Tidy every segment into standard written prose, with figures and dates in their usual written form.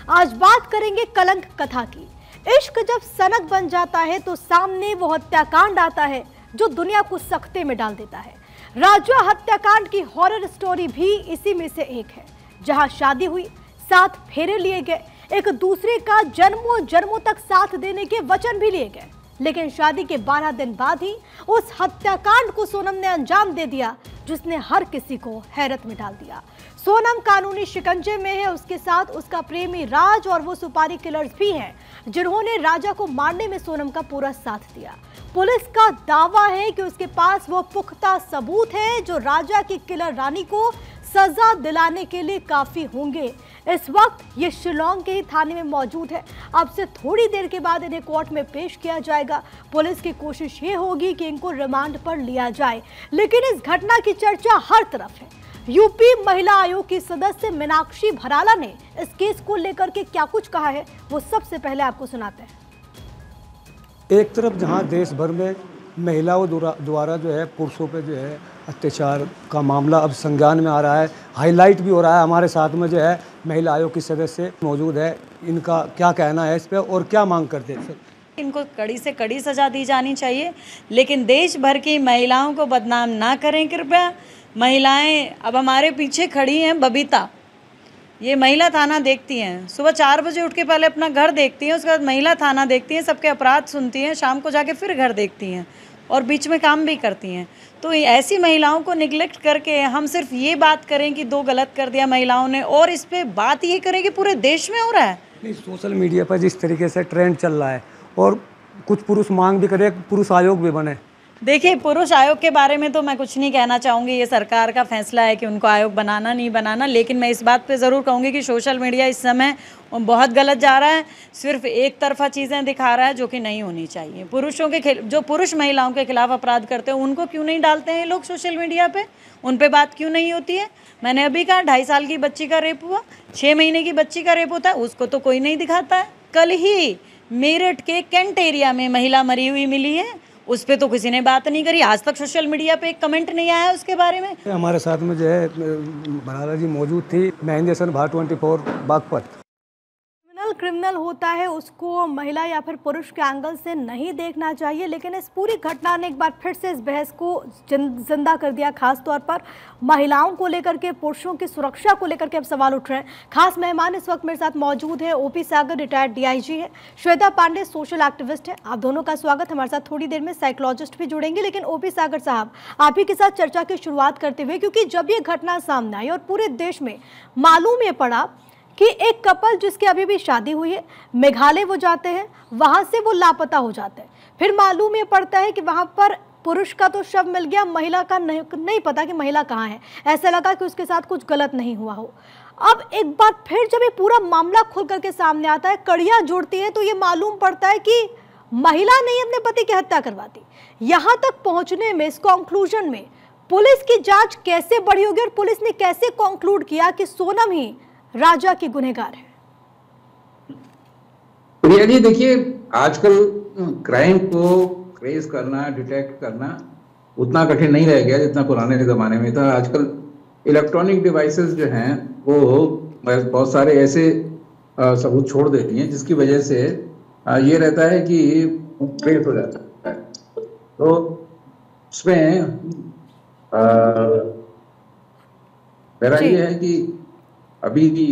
आज बात करेंगे कलंक कथा की। इश्क जब सनक बन जाता है तो सामने वो हत्याकांड आता है जो दुनिया को सख्ते में डाल देता है। राजा हत्याकांड की हॉरर स्टोरी भी इसी में से एक है, जहां शादी हुई, 7 फेरे लिए गए, एक दूसरे का जन्मों जन्मों तक साथ देने के वचन भी लिए गए, लेकिन शादी के 12 दिन बाद ही उस हत्याकांड को सोनम ने अंजाम दे दिया, जिसने हर किसी को हैरत में डाल दिया। सोनम कानूनी शिकंजे में है, उसके साथ उसका प्रेमी राज और वो सुपारी किलर्स भी हैं, जिन्होंने राजा को मारने में सोनम का पूरा साथ दिया। पुलिस का दावा है कि उसके पास वो पुख्ता सबूत है जो राजा की किलर रानी को सजा दिलाने के लिए काफी होंगे। इस वक्त ये शिलोंग के ही थाने में मौजूद है। अब से थोड़ी देर के बाद इन्हें कोर्ट में पेश किया जाएगा। पुलिस की कोशिश ये होगी कि इनको रिमांड पर लिया जाए, लेकिन इस घटना की चर्चा हर तरफ है। यूपी महिला आयोग की सदस्य मीनाक्षी भराला ने इस केस को लेकर के क्या कुछ कहा है, वो सबसे पहले आपको सुनाते हैं। एक तरफ जहां देश भर में महिलाओं द्वारा जो है पुरुषों पे जो है अत्याचार का मामला अब संज्ञान में आ रहा है, हाईलाइट भी हो रहा है। हमारे साथ में जो है महिला आयोग की सदस्य मौजूद है, इनका क्या कहना है इस पे और क्या मांग करते हैं सर? इनको कड़ी से कड़ी सजा दी जानी चाहिए, लेकिन देश भर की महिलाओं को बदनाम ना करें कृपया। महिलाएं अब हमारे पीछे खड़ी हैं। बबीता ये महिला थाना देखती हैं, सुबह 4 बजे उठ के पहले अपना घर देखती हैं, उसके बाद महिला थाना देखती हैं, सबके अपराध सुनती हैं, शाम को जाके फिर घर देखती हैं और बीच में काम भी करती हैं। तो ऐसी महिलाओं को निगलेक्ट करके हम सिर्फ ये बात करें कि 2 गलत कर दिया महिलाओं ने, और इस पे बात ये करें कि पूरे देश में हो रहा है। नहीं, सोशल मीडिया पर जिस तरीके से ट्रेंड चल रहा है और कुछ पुरुष मांग भी करे पुरुष आयोग भी बने। देखिए, पुरुष आयोग के बारे में तो मैं कुछ नहीं कहना चाहूँगी, ये सरकार का फैसला है कि उनको आयोग बनाना नहीं बनाना, लेकिन मैं इस बात पे ज़रूर कहूँगी कि सोशल मीडिया इस समय बहुत गलत जा रहा है, सिर्फ एक तरफा चीज़ें दिखा रहा है जो कि नहीं होनी चाहिए। पुरुषों के जो पुरुष महिलाओं के खिलाफ अपराध करते हैं उनको क्यों नहीं डालते हैं लोग सोशल मीडिया पे, उन पे बात क्यों नहीं होती है? मैंने अभी कहा 2.5 साल की बच्ची का रेप हुआ, 6 महीने की बच्ची का रेप होता है, उसको तो कोई नहीं दिखाता है। कल ही मेरठ के कैंट एरिया में महिला मरी हुई मिली है, उस पर तो किसी ने बात नहीं करी। आज तक सोशल मीडिया पे एक कमेंट नहीं आया उसके बारे में। हमारे साथ में जो है भराला जी मौजूद थी, महेंद्र भार 24 बागपत। क्रिमिनल होता है उसको महिला या फिर पुरुष के एंगल से नहीं देखना चाहिए, लेकिन इस पूरी घटना ने एक बार फिर से इस बहस को जिंदा कर दिया। खास तौर पर महिलाओं को लेकर के, पुरुषों की सुरक्षा को लेकर के अब सवाल उठ रहे हैं। खास मेहमान इस वक्त मेरे साथ मौजूद है, ओपी सागर रिटायर्ड डीआईजी है, श्वेता पांडे सोशल एक्टिविस्ट है। आप दोनों का स्वागत। हमारे साथ थोड़ी देर में साइकोलॉजिस्ट भी जुड़ेंगे, लेकिन ओपी सागर साहब, आप ही के साथ चर्चा की शुरुआत करते हुए, क्योंकि जब ये घटना सामने आई और पूरे देश में मालूम ये पड़ा कि एक कपल जिसकी अभी भी शादी हुई है, मेघालय वो जाते हैं, वहां से वो लापता हो जाते हैं। फिर मालूम ये पड़ता है कि वहां पर पुरुष का तो शव मिल गया, महिला का नहीं पता कि महिला कहाँ है। ऐसा लगा कि उसके साथ कुछ गलत नहीं हुआ हो। अब एक बार फिर जब ये पूरा मामला खुल करके सामने आता है, कड़ियां जुड़ती हैं, तो ये मालूम पड़ता है कि महिला ने अपने पति की हत्या करवा दी। यहां तक पहुंचने में, इस कंक्लूजन में पुलिस की जांच कैसे बढ़ी होगी और पुलिस ने कैसे कंक्लूड किया कि सोनम ही राजा की गुनहगार है? प्रिया जी, देखिए, आजकल क्राइम को ट्रेस करना, डिटेक्ट करना उतना कठिन नहीं रह गया जितना पुराने जमाने में था। आजकल इलेक्ट्रॉनिक डिवाइसेस जो हैं वो बहुत सारे ऐसे सबूत छोड़ देती हैं जिसकी वजह से ये रहता है कि ट्रेस हो जाता है। तो उसमें मेरा ये है कि अभी भी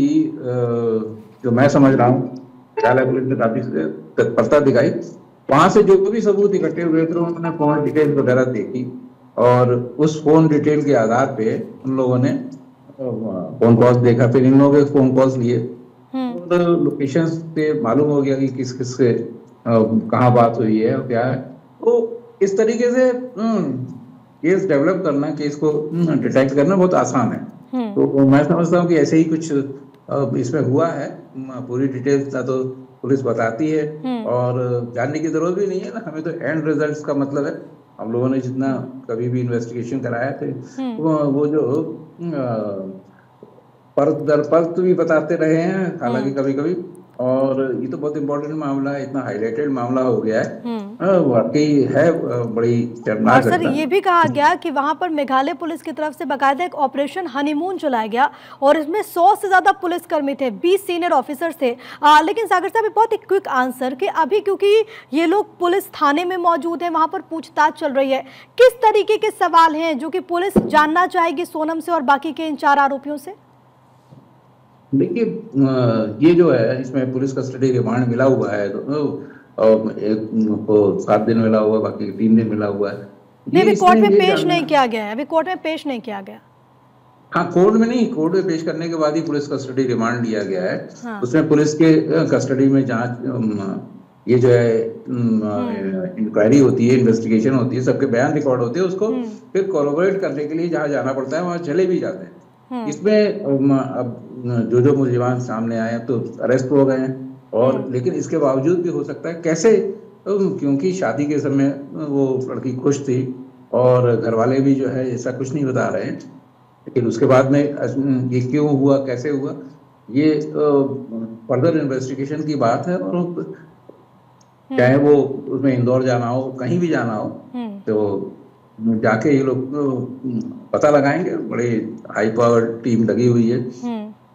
जो मैं समझ रहा हूँ, पुलिस ने काफी तत्परता दिखाई। वहां से जो भी सबूत इकट्ठे हुए थे उन्होंने फोन डिटेल वगैरह देखी और उस फोन डिटेल के आधार पे उन लोगों ने फोन कॉल्स देखा, फिर इन लोगों के फोन कॉल्स लिए और लोकेशन से मालूम हो गया कि किस किस से कहाँ बात हुई है और क्या है। तो इस तरीके से केस डेवलप करना, केस को डिटेक्ट करना बहुत आसान है। तो मैं समझता हूँ कि ऐसे ही कुछ इसमें हुआ है। पूरी डिटेल्स ना तो पुलिस बताती है और जानने की जरूरत भी नहीं है ना, हमें तो एंड रिजल्ट्स का मतलब है। हम लोगों ने जितना कभी भी इन्वेस्टिगेशन कराया थे वो जो परत दर परत भी बताते रहे हैं, हालांकि कभी कभी और ये तो बहुत इम्पोर्टेंट मामला है, इतना हाईलाइटेड मामला हो गया है, वाकई है बड़ी शर्मनाक और सर घटना। ये भी कहा गया कि वहां पर मेघालय पुलिस की तरफ से बाकायदा एक ऑपरेशन हनीमून चलाया गया और इसमें 100 से ज्यादा पुलिसकर्मी थे, 20 सीनियर ऑफिसर्स थे। लेकिन सागर साहब बहुत एक क्विक आंसर कि अभी क्योंकि ये लोग पुलिस थाने में मौजूद हैं, वहां पर पूछताछ चल रही है, किस तरीके के सवाल हैं जो कि पुलिस जानना चाहेगी सोनम से और बाकी के इन 4 आरोपियों से? देखिए, ये जो है इसमें पुलिस कस्टडी रिमांड मिला हुआ है, एक को 7 दिन मिला हुआ है, बाकी 3 दिन मिला हुआ है। नहीं, अभी कोर्ट में पेश नहीं किया गया है, अभी कोर्ट में पेश नहीं किया गया। हाँ, कोर्ट में नहीं, कोर्ट में पेश करने के बाद ही पुलिस कस्टडी रिमांड लिया गया है। हाँ। उसमें पुलिस के कस्टडी में जांच, ये जो है इंक्वायरी होती है, इन्वेस्टिगेशन होती है, सबके बयान रिकॉर्ड होते हैं, उसको फिर कोलैबोरेट करने के लिए जहाँ जाना पड़ता है वहाँ चले भी जाते हैं। इसमें अब जो मुलजिमान सामने आए तो अरेस्ट हो गए हैं, और लेकिन इसके बावजूद भी हो सकता है कैसे, क्योंकि शादी के समय वो लड़की खुश थी और घर वाले भी जो है ऐसा कुछ नहीं बता रहे हैं, लेकिन उसके बाद में ये क्यों हुआ, कैसे हुआ, ये फर्दर इन्वेस्टिगेशन की बात है। और चाहे वो उसमें इंदौर जाना हो, कहीं भी जाना हो, तो जाके ये लोग पता लगाएंगे। बड़े हाई पावर टीम लगी हुई है।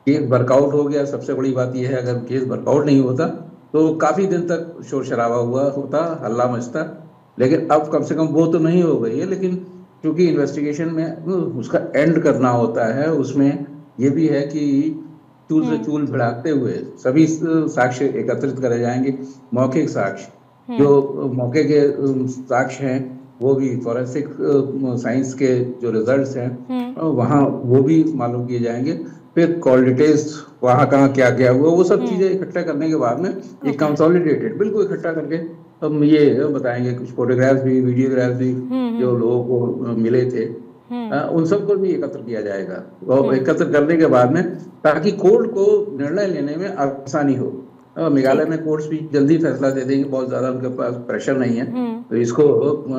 केस वर्कआउट हो गया, सबसे बड़ी बात यह है, अगर केस वर्कआउट नहीं होता तो काफी दिन तक शोर शराबा होता, हल्ला मचता, लेकिन अब कम से कम वो तो नहीं हो गई है। लेकिन क्योंकि इन्वेस्टिगेशन में उसका एंड करना होता है, उसमें ये भी है कि चूल से चूल भिड़ाते हुए सभी साक्ष्य एकत्रित करे जाएंगे, मौखिक साक्ष्य, जो मौके के साक्ष्य हैं वो भी, फॉरेंसिक साइंस के जो रिजल्ट्स हैं वहाँ वो भी मालूम किए जाएंगे, फिर कॉल डिटेल्स वहाँ कहाँ क्या क्या हुआ, वो सब चीजें इकट्ठा करने के बाद में एक कंसोलिडेटेड बिल्कुल इकट्ठा करके हम ये बताएंगे। कुछ फोटोग्राफ्स भी, वीडियोग्राफ्स भी जो लोगों को मिले थे, उन सबको भी एकत्र किया जाएगा, और एकत्र करने के बाद में ताकि कोर्ट को निर्णय लेने में आसानी हो। मेघालय में कोर्ट्स भी जल्दी फैसला दे देंगे, बहुत ज्यादा उनके पास प्रेशर नहीं है, तो इसको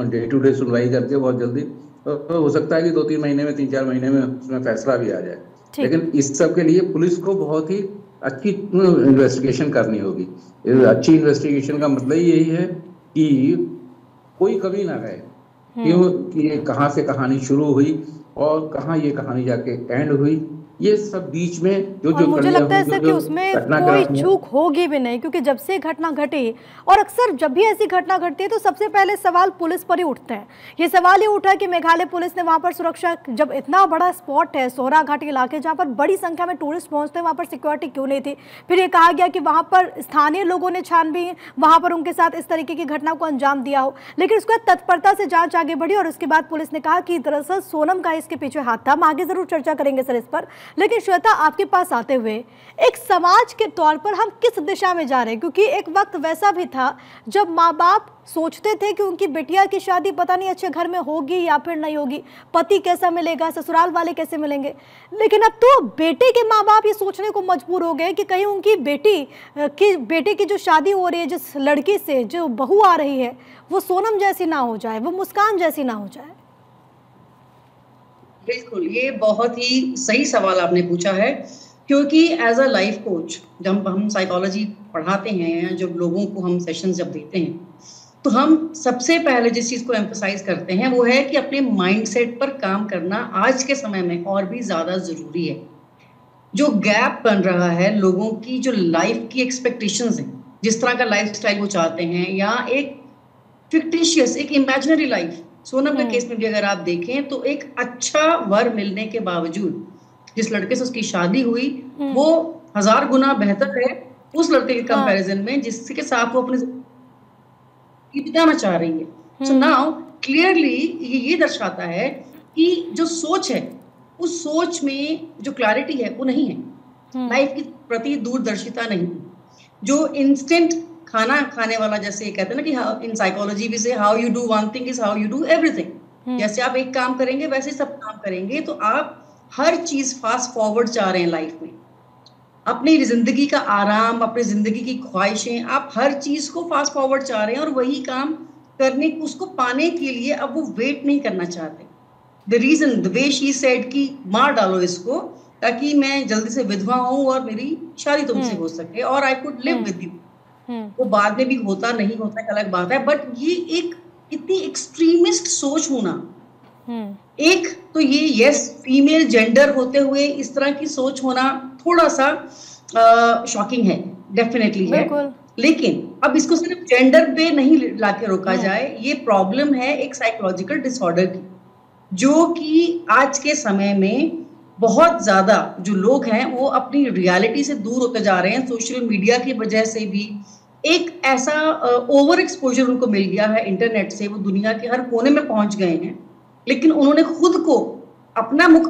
डे टू डे सुनवाई करके बहुत जल्दी हो सकता है कि 2-3 महीने में, 3-4 महीने में उसमें फैसला भी आ जाए। लेकिन इस सब के लिए पुलिस को बहुत ही अच्छी इन्वेस्टिगेशन करनी होगी। अच्छी इन्वेस्टिगेशन का मतलब यही है कि कोई कभी ना रहे क्यों कि कहाँ से कहानी शुरू हुई और कहाँ ये कहानी जाके एंड हुई, ये सब बीच में जो मुझे लगता है सर कि उसमें कोई चूक होगी भी नहीं, क्योंकि जब से घटना घटी, और अक्सर जब भी ऐसी घटना घटती है तो सबसे पहले सवाल पुलिस पर ही उठते हैं। ये सवाल ये उठा कि मेघालय पुलिस ने वहां पर सुरक्षा, जब इतना बड़ा स्पॉट है सोहरा घाटी इलाके जहां पर बड़ी संख्या में टूरिस्ट पहुंचते हैं, वहां पर सिक्योरिटी क्यों नहीं थी। फिर ये कहा गया कि वहां पर स्थानीय लोगों ने छानबीन, वहां पर उनके साथ इस तरीके की घटना को अंजाम दिया हो, लेकिन उसके बाद तत्परता से जांच आगे बढ़ी और उसके बाद पुलिस ने कहा कि दरअसल सोनम का इसके पीछे हाथ था। हम आगे जरूर चर्चा करेंगे सर इस पर, लेकिन श्वेता आपके पास आते हुए एक समाज के तौर पर हम किस दिशा में जा रहे हैं, क्योंकि एक वक्त वैसा भी था जब माँ बाप सोचते थे कि उनकी बिटिया की शादी पता नहीं अच्छे घर में होगी या फिर नहीं होगी, पति कैसा मिलेगा, ससुराल वाले कैसे मिलेंगे, लेकिन अब तो बेटे के माँ बाप ये सोचने को मजबूर हो गए कि कहीं उनकी बेटे की जो शादी हो रही है, जिस लड़की से जो बहू आ रही है, वो सोनम जैसी ना हो जाए, वो मुस्कान जैसी ना हो जाए। बिल्कुल, ये बहुत ही सही सवाल आपने पूछा है, क्योंकि एज अ लाइफ कोच जब हम साइकोलॉजी पढ़ाते हैं, जब लोगों को हम सेशंस जब देते हैं, तो हम सबसे पहले जिस चीज़ को एम्फसाइज करते हैं वो है कि अपने माइंडसेट पर काम करना आज के समय में और भी ज़्यादा ज़रूरी है। जो गैप बन रहा है लोगों की, जो लाइफ की एक्सपेक्टेशंस हैं, जिस तरह का लाइफस्टाइल वो चाहते हैं, या एक फिक्टिशियस, एक इमेजिनरी लाइफ, सोनम के केस में भी अगर आप देखें तो एक अच्छा वर मिलने के बावजूद जिस लड़के से उसकी शादी हुई वो 1000 गुना बेहतर है उस लड़के के कंपैरिजन में जिसके साथ वो अपने बिताना चाह रही है। सो नाउ क्लियरली ये दर्शाता है कि जो सोच है उस सोच में जो क्लैरिटी है वो नहीं है, लाइफ की प्रति दूरदर्शिता नहीं, जो इंस्टेंट खाना खाने वाला, जैसे कहते हैं ना कि इन साइकोलॉजी भी से how you do one thing is how you do everything. जैसे आप एक काम करेंगे वैसे सब काम करेंगे, तो आप हर चीज फास्ट फॉरवर्ड चाह रहे हैं लाइफ में, अपनी जिंदगी का आराम, अपनी जिंदगी की ख्वाहिशें, आप हर चीज को फास्ट फॉरवर्ड चाह रहे हैं, और वही काम करने उसको पाने के लिए अब वो वेट नहीं करना चाहते। The reason the way she said कि मार डालो इसको, ताकि मैं जल्दी से विधवा हूँ और मेरी शादी तुमसे हो सके और I could live with you. वो बाद में भी होता नहीं होता एक अलग बात है, बट ये एक इतनी एक्सट्रीमिस्ट सोच होना, एक तो ये यस फीमेल जेंडर होते हुए इस तरह की सोच होना थोड़ा सा शॉकिंग है, डेफिनेटली है। लेकिन अब इसको सिर्फ जेंडर पे नहीं लाके रोका जाए, ये प्रॉब्लम है एक साइकोलॉजिकल डिसऑर्डर की, जो कि आज के समय में बहुत ज्यादा जो लोग हैं वो अपनी रियलिटी से दूर होते जा रहे हैं। सोशल मीडिया की वजह से भी एक ऐसा ओवर एक्सपोजर उनको मिल गया है इंटरनेट से, वो दुनिया के हर कोने में पहुंच गए हैं, लेकिन उन्होंने खुद को अपना मुख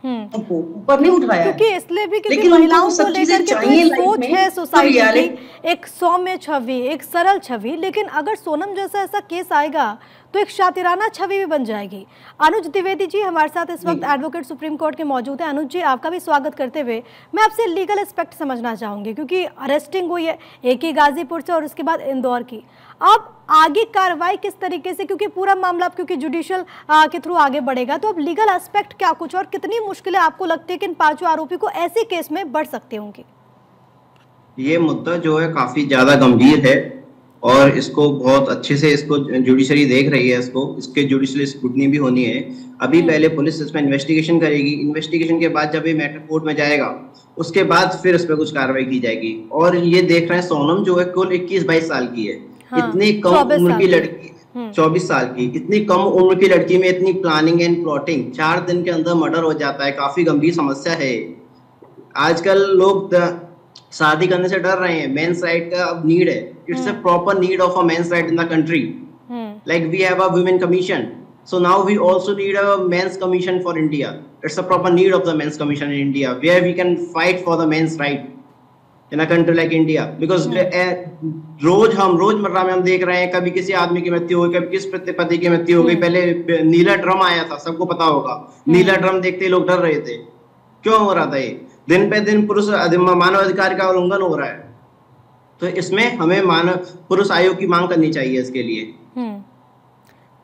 ऊपर नहीं उठाया, क्योंकि इसलिए भी क्योंकि महिलाओं को लेकर के तो सोच है सोसाइटी की एक सौम्य छवि, एक सरल छवि, लेकिन अगर सोनम जैसा ऐसा केस आएगा तो एक शातिराना छवि भी बन जाएगी। अनुज द्विवेदी जी हमारे साथ इस वक्त एडवोकेट सुप्रीम कोर्ट के मौजूद हैं। अनुज जी, आपका भी स्वागत करते हुए मैं आपसे लीगल एस्पेक्ट समझना चाहूंगी, क्योंकि अरेस्टिंग हुई है एक ही गाजीपुर से और उसके बाद इंदौर की। अब आगे कार्रवाई किस तरीके से, क्योंकि पूरा मामला अब क्योंकि जुडिशियल के थ्रू आगे बढ़ेगा, तो अब लीगल एस्पेक्ट क्या कुछ और कितनी मुश्किलें आपको लगती है कि इन पांचों आरोपी को ऐसे केस में बढ़ सकती होंगी? ये मुद्दा जो है काफी ज्यादा गंभीर है और इसको बहुत अच्छे से इसको जुडिशरी देख रही है, इसके जुडिशियल स्क्रूटनी भी होनी है। अभी पहले पुलिस इसमें इन्वेस्टिगेशन करेगी, इन्वेस्टिगेशन के बाद जब ये मैटर कोर्ट में जाएगा उसके बाद फिर इस पर कुछ कार्रवाई की जाएगी। और ये देख रहे हैं सोनम जो है कुल 21-22 साल की है, इतनी कम उम्र की लड़की, 24 साल की, इतनी कम उम्र की लड़की में इतनी प्लानिंग एंड प्लॉटिंग, 4 दिन के अंदर मर्डर हो जाता है, काफी गंभीर समस्या है। आजकल लोग शादी करने से डर रहे हैं, मेंस राइट का अब नीड है, it's a proper need of a men's right in the country, like we have a women commission, so now we also need a men's commission for India, it's a proper need of the men's commission in India where we can fight for the men's right in a country like India. Because रोजमर्रा में हम देख रहे हैं, कभी किसी आदमी की मृत्यु हो गई, कभी किस पति की मृत्यु हो गई। पहले नीला ड्रम आया था, सबको पता होगा, नीला ड्रम देखते ही लोग डर रहे थे, क्यों हो रहा था? ये दिन पे दिन मानव अधिकार का उल्लंघन हो रहा है, तो इसमें हमें पुरुष आयोग की मांग करनी चाहिए इसके लिए।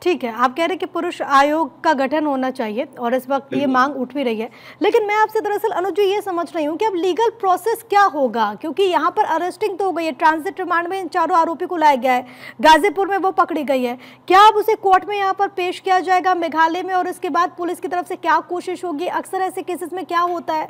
ठीक है, आप कह रहे हैं कि पुरुष आयोग का गठन होना चाहिए और इस वक्त ये मांग उठ भी रही है, लेकिन मैं आपसे दरअसल अनुज जी ये समझ रही हूँ कि अब लीगल प्रोसेस क्या होगा, क्योंकि यहाँ पर अरेस्टिंग तो हो गई है, ट्रांजिट रिमांड में इन चारों आरोपी को लाया गया है, गाजीपुर में वो पकड़ी गई है, क्या अब उसे कोर्ट में यहाँ पर पेश किया जाएगा मेघालय में, और इसके बाद पुलिस की तरफ से क्या कोशिश होगी? अक्सर ऐसे केसेस में क्या होता है?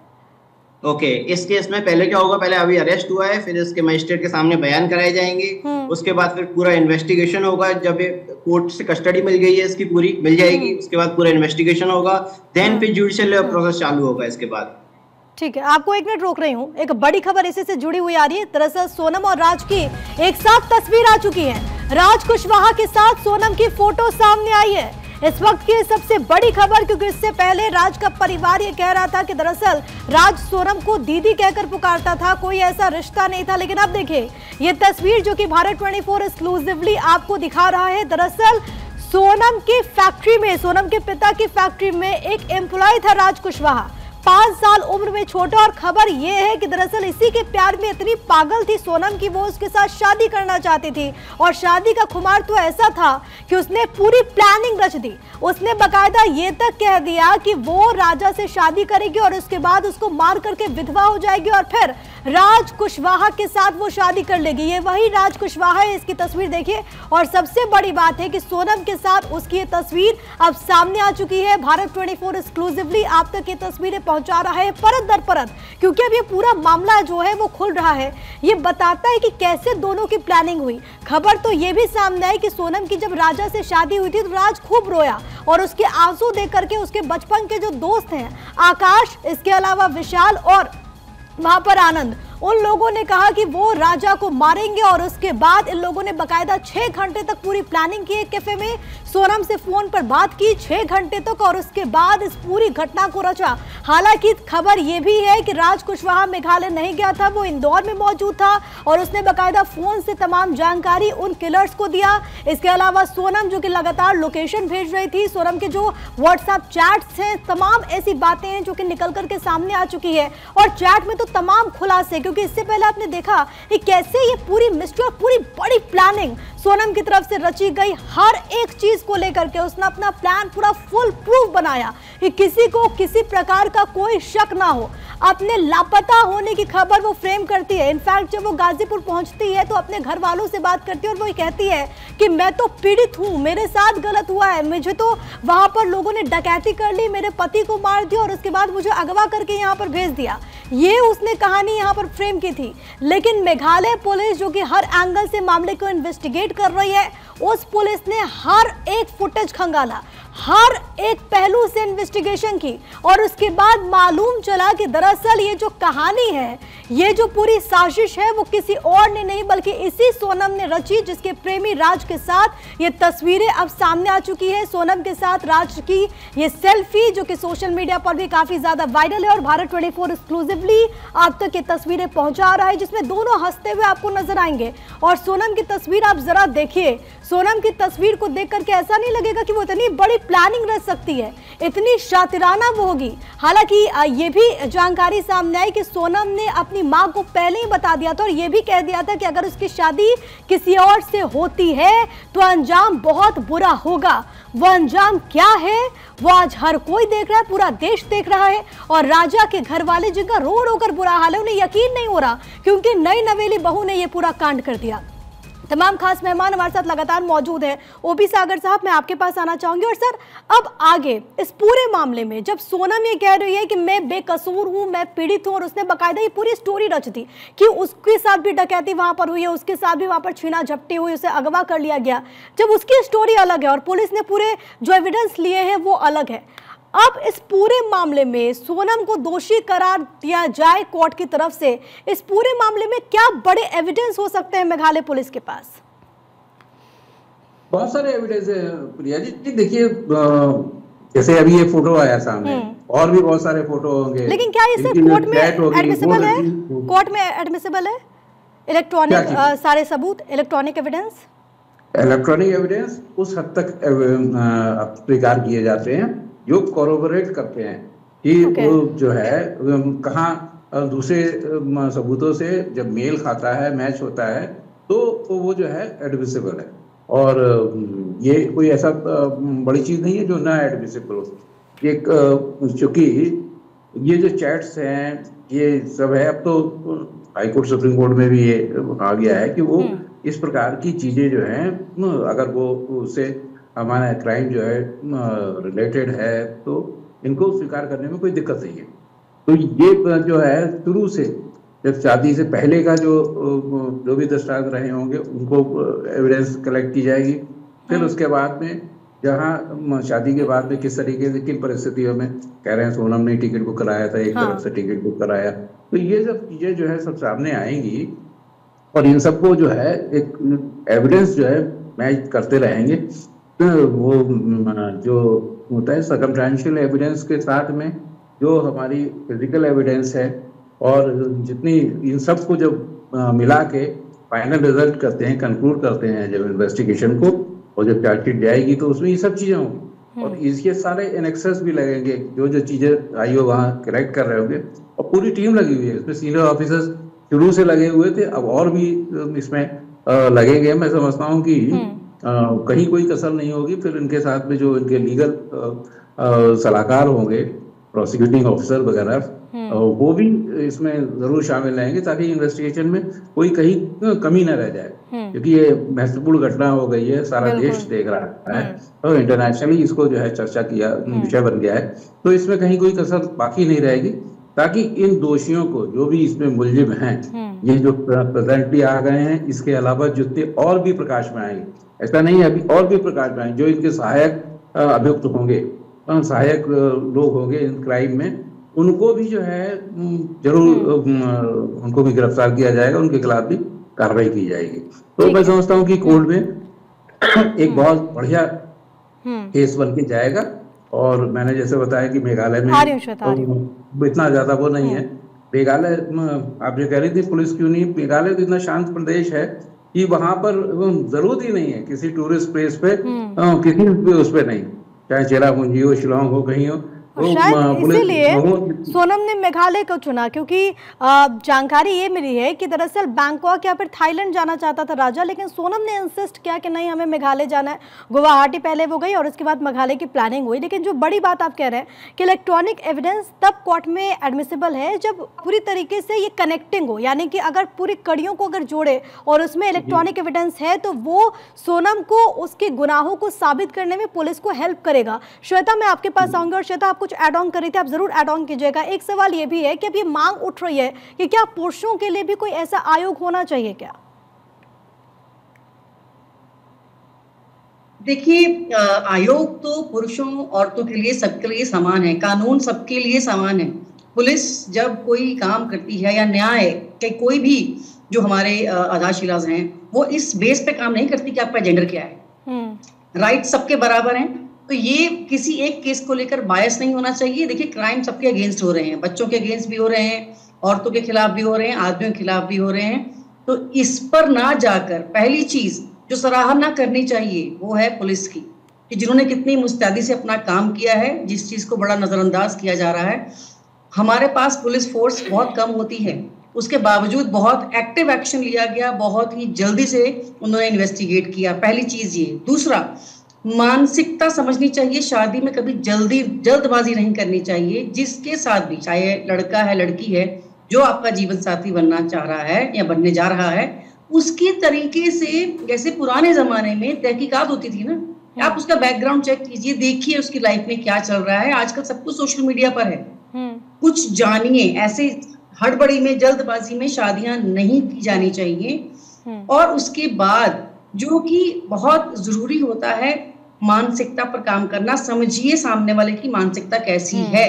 ओके, इस केस में पहले क्या होगा, पहले अभी अरेस्ट हुआ है, फिर इसके मजिस्ट्रेट के सामने बयान कराए जाएंगे, उसके बाद फिर पूरा इन्वेस्टिगेशन होगा। जब कोर्ट से कस्टडी मिल गई है इसकी पूरी मिल जाएगी, उसके बाद पूरा इन्वेस्टिगेशन होगा, देन फिर जुडिशियल प्रोसेस चालू होगा इसके बाद। ठीक है, आपको एक मिनट रोक रही हूँ, एक बड़ी खबर इसी से जुड़ी हुई आ रही है। दरअसल सोनम और राज की एक साथ तस्वीर आ चुकी है, राज कुशवाहा के साथ सोनम की फोटो सामने आई है इस वक्त की सबसे बड़ी खबर, क्योंकि इससे पहले राज का परिवार ये कह रहा था कि दरअसल राज सोनम को दीदी कहकर पुकारता था, कोई ऐसा रिश्ता नहीं था। लेकिन अब देखिए ये तस्वीर जो कि भारत 24 एक्सक्लूसिवली आपको दिखा रहा है, दरअसल सोनम की फैक्ट्री में, सोनम के पिता की फैक्ट्री में एक एम्प्लॉय था राज कुशवाहा, 5 साल उम्र में छोटा। और खबर यह है कि दरअसल इसी के प्यार में इतनी पागल थी सोनम की वो उसके साथ शादी करना चाहती थी, और शादी का खुमार तो ऐसा था कि उसने पूरी प्लानिंग रच दी। उसने बकायदा ये तक कह दिया कि वो राजा से शादी करेगी और उसके बाद उसको मार करके विधवा हो जाएगी और फिर राज कुशवाहा के साथ वो शादी कर लेगी। ये वही राज कुशवाहा है, इसकी तस्वीर देखिए। और सबसे बड़ी बात है कि सोनम के साथ उसकी ये तस्वीर अब सामने आ चुकी है। भारत 24 एक्सक्लूसिवली आप तक ये तस्वीरें पहुंचा रहा है परत दर परत, क्योंकि अब ये पूरा मामला जो है वो खुल रहा है। ये बताता है कि कैसे दोनों की प्लानिंग हुई। खबर तो ये भी सामने आई कि सोनम की जब राजा से शादी हुई थी तो राज खूब रोया और उसके आंसू देख करके उसके बचपन के जो दोस्त हैं आकाश, इसके अलावा विशाल और वहां पर आनंद, उन लोगों ने कहा कि वो राजा को मारेंगे। और उसके बाद इन लोगों ने बकायदा 6 घंटे तक पूरी प्लानिंग की। एक कैफे में सोनम से फोन पर बात की 6 घंटे तक और उसके बाद इस पूरी घटना को रचा। हालांकि खबर यह भी है कि राज कुशवाहा मेघालय नहीं गया था, वो इंदौर में मौजूद था और उसने बकायदा फोन से तमाम जानकारी उन किलर्स को दिया। इसके अलावा सोनम जो कि लगातार लोकेशन भेज रही थी, सोनम के जो व्हाट्सएप चैट्स हैं, तमाम ऐसी बातें हैं जो कि निकल करके सामने आ चुकी है। और चैट में तो तमाम खुलासे, क्योंकि इससे पहले आपने देखा कि कैसे ये पूरी मिस्ट्री और पूरी बड़ी प्लानिंग सोनम की तरफ से रची गई, हर एक चीज को लेकर के उसने अपना प्लान पूरा फुल प्रूफ बनाया कि किसी को किसी प्रकार का कोई शक ना हो। अपने लापता होने की खबर वो फ्रेम करती है। इनफैक्ट जब वो गाजीपुर पहुंचती है तो अपने घर वालों से बात करती है और वो कहती है कि मैं तो पीड़ित हूँ, मेरे साथ गलत हुआ है, मुझे तो वहां पर लोगों ने डकैती कर ली, मेरे पति को मार दिया और उसके बाद मुझे अगवा करके यहाँ पर भेज दिया। ये उसने कहानी यहाँ पर फ्रेम की थी। लेकिन मेघालय पुलिस जो कि हर एंगल से मामले को इन्वेस्टिगेट कर रही है, उस पुलिस ने हर एक फुटेज खंगाला, हर एक पहलू से इन्वेस्टिगेशन की और उसके बाद मालूम चला कि दरअसल ये जो कहानी है, ये जो पूरी साजिश है वो किसी और ने नहीं बल्कि इसी सोनम ने रची, जिसके प्रेमी राज के साथ ये तस्वीरें अब सामने आ चुकी है। सोनम के साथ राज की ये सेल्फी जो कि सोशल मीडिया पर भी काफी ज्यादा वायरल है और भारत 24 एक्सक्लूसिवली आप तक ये तस्वीरें पहुंचा रहा है, जिसमें दोनों हंसते हुए आपको नजर आएंगे। और सोनम की तस्वीर आप जरा देखिए, सोनम की तस्वीर को देख करके ऐसा नहीं लगेगा कि वो इतनी बड़ी प्लानिंग रह सकती है, इतनी शातिराना वो होगी। हालांकि ये भी जानकारी सामने आई कि सोनम ने अपनी मां को पहले ही बता दिया था और ये भी कह दिया था कि अगर उसकी शादी किसी और से होती है तो अंजाम बहुत बुरा होगा। वो अंजाम क्या है वो आज हर कोई देख रहा है, पूरा देश देख रहा है। और राजा के घर वाले जिनका रो रो कर बुरा हाल है, उन्हें यकीन नहीं हो रहा क्योंकि नई नवेली बहू ने ये पूरा कांड कर दिया। तमाम खास मेहमान हमारे साथ लगातार मौजूद है। ओपी सागर साहब, मैं आपके पास आना चाहूंगी। और सर, अब आगे इस पूरे मामले में जब सोनम ये कह रही है कि मैं बेकसूर हूं, मैं पीड़ित हूं, और उसने बाकायदा ये पूरी स्टोरी रच दी कि उसके साथ भी डकैती वहां पर हुई है, उसके साथ भी वहां पर छीना झपटी हुई, उसे अगवा कर लिया गया, जब उसकी स्टोरी अलग है और पुलिस ने पूरे जो एविडेंस लिए हैं वो अलग है, अब इस पूरे मामले में सोनम को दोषी करार दिया जाए कोर्ट की तरफ से, इस पूरे मामले में क्या बड़े एविडेंस हो सकते हैं मेघालय पुलिस के पास? बहुत सारे एविडेंस है प्रिया जी। देखिए, जैसे अभी ये फोटो आया सामने, और भी बहुत सारे फोटो होंगे, लेकिन क्या ये सिर्फ कोर्ट में एडमिसिबल है? कोर्ट में एडमिसिबल है इलेक्ट्रॉनिक सारे सबूत, इलेक्ट्रॉनिक एविडेंस? इलेक्ट्रॉनिक एविडेंस उस हद तक स्वीकार किए जाते हैं जो कोरोबोरेट करते हैं कि वो जो है कहाँ दूसरे सबूतों से जब मेल खाता है, मैच होता है, तो वो जो है एडमिसिबल है। और ये कोई ऐसा बड़ी चीज नहीं है जो ना एडमिसिबल हो। एक चूंकि ये जो चैट्स हैं ये सब है, अब तो हाई कोर्ट सुप्रीम कोर्ट में भी ये आ गया है कि वो इस प्रकार की चीजें जो हैं, अगर वो उससे हमारा क्राइम जो है रिलेटेड है तो इनको स्वीकार करने में कोई दिक्कत नहीं है। तो ये जो है शुरू से, जब शादी से पहले का जो भी दस्तावेज रहे होंगे उनको एविडेंस कलेक्ट की जाएगी। फिर उसके बाद में जहाँ शादी के बाद में किस तरीके से, किन परिस्थितियों में कह रहे हैं सोनम ने टिकट बुक कराया था, एक तरफ से टिकट बुक कराया, तो ये सब चीजें जो है सब सामने आएंगी और इन सबको जो है एक एविडेंस जो है मैच करते रहेंगे। तो वो जो होता है सर्कमस्टेंशियल एविडेंस के साथ में जो हमारी फिजिकल एविडेंस है और जितनी इन सब को जब मिला के फाइनल रिजल्ट करते हैं, कंक्लूड करते हैं जब इन्वेस्टिगेशन को, और जब चार्जशीट जाएगी तो उसमें ये सब चीजें होंगी और इसके सारे एनेक्सेस भी लगेंगे, जो चीजें आई हो वहाँ करेक्ट कर रहे होंगे। और पूरी टीम लगी हुई है इसमें, सीनियर ऑफिसर्स शुरू से लगे हुए थे, अब और भी इसमें लगेंगे। मैं समझता हूँ कि कहीं कोई कसर नहीं होगी। फिर इनके साथ में जो इनके लीगल सलाहकार होंगे, प्रोसिक्यूटिंग ऑफिसर वगैरह, वो भी इसमें जरूर शामिल रहेंगे ताकि इन्वेस्टिगेशन में कोई कहीं कमी न रह जाए, क्योंकि ये महत्वपूर्ण घटना हो गई है, सारा देश देख रहा है और इंटरनेशनली इसको जो है चर्चा किया विषय बन गया है। तो इसमें कहीं कोई कसर बाकी नहीं रहेगी ताकि इन दोषियों को, जो भी इसमें मुलजिम हैं, ये जो प्रेजेंटली आ गए हैं, इसके अलावा जितने और भी प्रकाश में आएंगे, ऐसा नहीं है अभी और भी प्रकाश में आएंगे, जो इनके सहायक अभियुक्त होंगे, सहायक लोग होंगे इन क्राइम में, उनको भी जो है जरूर उनको भी गिरफ्तार किया जाएगा, उनके खिलाफ भी कार्रवाई की जाएगी। तो मैं समझता हूँ कि कोर्ट में एक बहुत बढ़िया केस बन के जाएगा। और मैंने जैसे बताया कि मेघालय में इतना ज्यादा वो नहीं है। मेघालय, आप जो कह रही थी पुलिस क्यों नहीं, मेघालय तो इतना शांत प्रदेश है कि वहां पर जरूरत ही नहीं है किसी टूरिस्ट प्लेस पे, किसी भी उस पे नहीं, चाहे चेरापूंजी हो, शिलोंग हो, कहीं हो, और शायद इसीलिए सोनम ने मेघालय को चुना, क्योंकि जानकारी ये मिली है कि दरअसल बैंकॉक या फिर थाईलैंड जाना चाहता था राजा, लेकिन सोनम ने इंसिस्ट किया कि नहीं, हमें मेघालय जाना है। गुवाहाटी पहले वो गई और उसके बाद मेघालय की प्लानिंग हुई। लेकिन जो बड़ी बात आप कह रहे हैं कि इलेक्ट्रॉनिक एविडेंस तब कोर्ट में एडमिसिबल है जब पूरी तरीके से ये कनेक्टिंग हो, यानी कि अगर पूरी कड़ियों को अगर जोड़े और उसमें इलेक्ट्रॉनिक एविडेंस है तो वो सोनम को उसके गुनाहों को साबित करने में पुलिस को हेल्प करेगा। श्वेता, मैं आपके पास आऊंगी और श्वेता, आप कुछ ऐड ऑन कर रही थी, आप जरूर ऐड ऑन कीजिएगा। एक सवाल ये भी है कि अब ये मांग उठ रही है कि क्या पुरुषों के लिए भी कोई ऐसा आयोग होना चाहिए क्या? देखिए, आयोग तो पुरुषों औरतों के लिए सबके लिए समान है, कानून सबके लिए समान है। पुलिस जब कोई काम करती है या न्याय के कोई भी जो हमारे अदाशिलाज हैं, वो इस बेस पे काम नहीं करती कि आपका जेंडर क्या है। राइट सबके बराबर हैं, तो ये किसी एक केस को लेकर बायस नहीं होना चाहिए। देखिए, क्राइम सबके अगेंस्ट हो रहे हैं, बच्चों के अगेंस्ट भी हो रहे हैं, औरतों के खिलाफ भी हो रहे हैं, आदमियों के खिलाफ भी हो रहे हैं। तो इस पर ना जाकर पहली चीज जो सराहना करनी चाहिए वो है पुलिस की, कि जिन्होंने कितनी मुस्तैदी से अपना काम किया है, जिस चीज को बड़ा नजरअंदाज किया जा रहा है। हमारे पास पुलिस फोर्स बहुत कम होती है, उसके बावजूद बहुत एक्टिव एक्शन लिया गया, बहुत ही जल्दी से उन्होंने इन्वेस्टिगेट किया। पहली चीज ये। दूसरा, मानसिकता समझनी चाहिए, शादी में कभी जल्दबाजी नहीं करनी चाहिए। जिसके साथ भी, चाहे लड़का है लड़की है, जो आपका जीवन साथी बनना चाह रहा है या बनने जा रहा है, उसकी तरीके से, जैसे पुराने जमाने में तहकीकात होती थी ना, आप उसका बैकग्राउंड चेक कीजिए, देखिए उसकी लाइफ में क्या चल रहा है। आजकल सब कुछ सोशल मीडिया पर है, कुछ जानिए। ऐसे हड़बड़ी में, जल्दबाजी में शादियां नहीं की जानी चाहिए। और उसके बाद जो कि बहुत जरूरी होता है, मानसिकता पर काम करना। समझिए सामने वाले की मानसिकता कैसी है।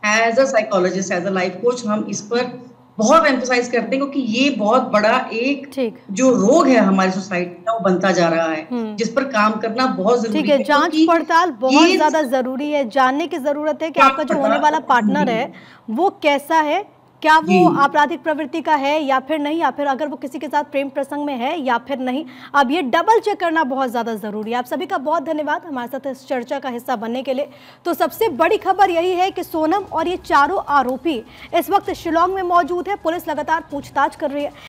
As a psychologist, as a life coach, हम इस पर बहुत एम्फसाइज करते हैं, क्योंकि ये बहुत बड़ा एक जो रोग है हमारी सोसाइटी का, वो बनता जा रहा है, जिस पर काम करना बहुत जरूरी है। जांच पड़ताल बहुत ज्यादा जरूरी है। जानने की जरूरत है कि आपका जो होने वाला पार्टनर है वो कैसा है, क्या वो आपराधिक प्रवृत्ति का है या फिर नहीं, या फिर अगर वो किसी के साथ प्रेम प्रसंग में है या फिर नहीं। अब ये डबल चेक करना बहुत ज़्यादा ज़रूरी है। आप सभी का बहुत धन्यवाद हमारे साथ इस चर्चा का हिस्सा बनने के लिए। तो सबसे बड़ी खबर यही है कि सोनम और ये चारों आरोपी इस वक्त शिलांग में मौजूद है। पुलिस लगातार पूछताछ कर रही है।